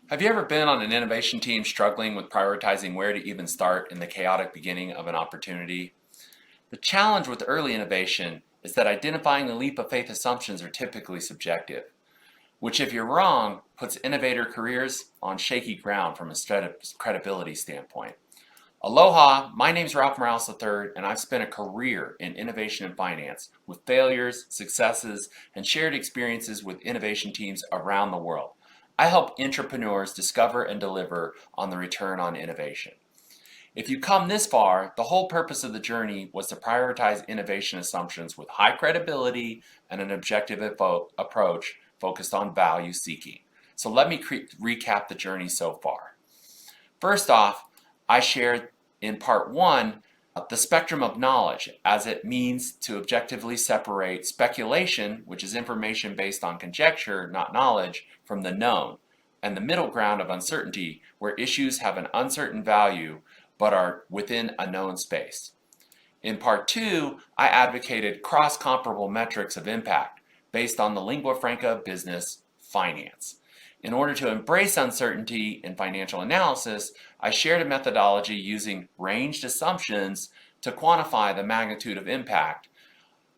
Have you ever been on an innovation team struggling with prioritizing where to even start in the chaotic beginning of an opportunity? The challenge with early innovation is that identifying the leap of faith assumptions are typically subjective, which, if you're wrong, puts innovator careers on shaky ground from a credibility standpoint. Aloha, my name's Ralph Morales III, and I've spent a career in innovation and finance with failures, successes, and shared experiences with innovation teams around the world. I help entrepreneurs discover and deliver on the return on innovation. If you come this far, the whole purpose of the journey was to prioritize innovation assumptions with high credibility and an objective approach focused on value seeking. So let me recap the journey so far. First off, I shared in part one the spectrum of knowledge as it means to objectively separate speculation, which is information based on conjecture, not knowledge, from the known, and the middle ground of uncertainty, where issues have an uncertain value but are within a known space. In part two, I advocated cross-comparable metrics of impact based on the lingua franca of business, finance. In order to embrace uncertainty in financial analysis, I shared a methodology using ranged assumptions to quantify the magnitude of impact.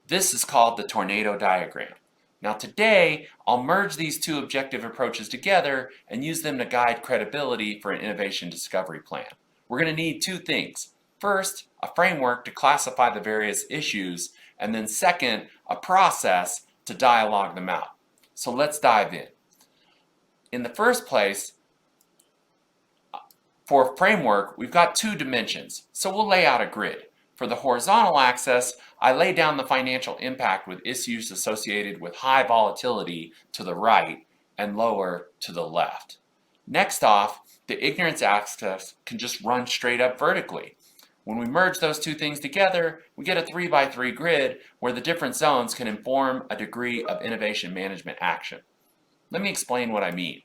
This is called the tornado diagram. Now today, I'll merge these two objective approaches together and use them to guide credibility for an innovation discovery plan. We're going to need two things. First, a framework to classify the various issues, and then second, a process to dialogue them out. So let's dive in. In the first place, for a framework, we've got two dimensions, so we'll lay out a grid. For the horizontal axis, I lay down the financial impact with issues associated with high volatility to the right and lower to the left. Next off, the ignorance axis can just run straight up vertically. When we merge those two things together, we get a 3x3 grid where the different zones can inform a degree of innovation management action. Let me explain what I mean.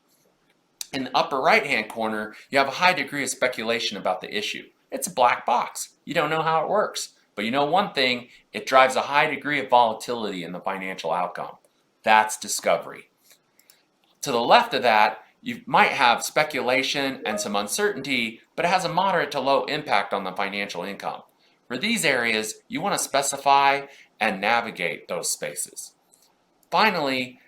In the upper right-hand corner, you have a high degree of speculation about the issue. It's a black box. You don't know how it works. But you know one thing, it drives a high degree of volatility in the financial outcome. That's discovery. To the left of that, you might have speculation and some uncertainty, but it has a moderate to low impact on the financial income. For these areas, you want to specify and navigate those spaces. Finally,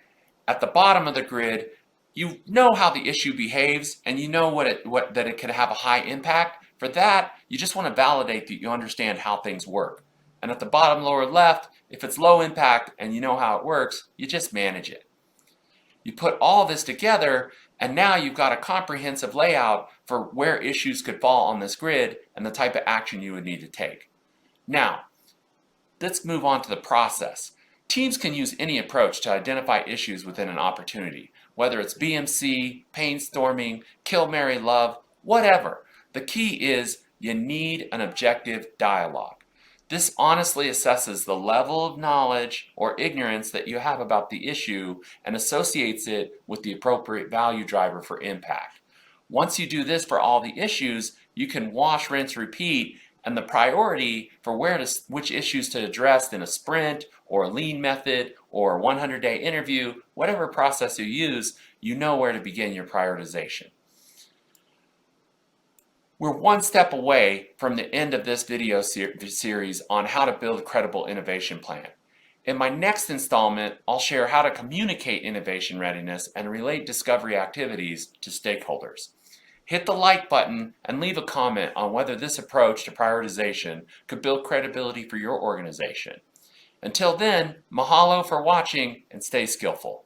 at the bottom of the grid, you know how the issue behaves and you know that it can have a high impact. For that, you just want to validate that you understand how things work. And at the bottom lower left, if it's low impact and you know how it works, you just manage it. You put all this together and now you've got a comprehensive layout for where issues could fall on this grid and the type of action you would need to take. Now, let's move on to the process. Teams can use any approach to identify issues within an opportunity, whether it's BMC, brainstorming, kill, marry, love, whatever. The key is you need an objective dialogue. This honestly assesses the level of knowledge or ignorance that you have about the issue and associates it with the appropriate value driver for impact. Once you do this for all the issues, you can wash, rinse, repeat, and the priority for which issues to address in a sprint or a lean method or a 100-day interview, whatever process you use, you know where to begin your prioritization. We're one step away from the end of this video series on how to build a credible innovation plan. In my next installment, I'll share how to communicate innovation readiness and relate discovery activities to stakeholders. Hit the like button and leave a comment on whether this approach to prioritization could build credibility for your organization. Until then, mahalo for watching and stay skillful.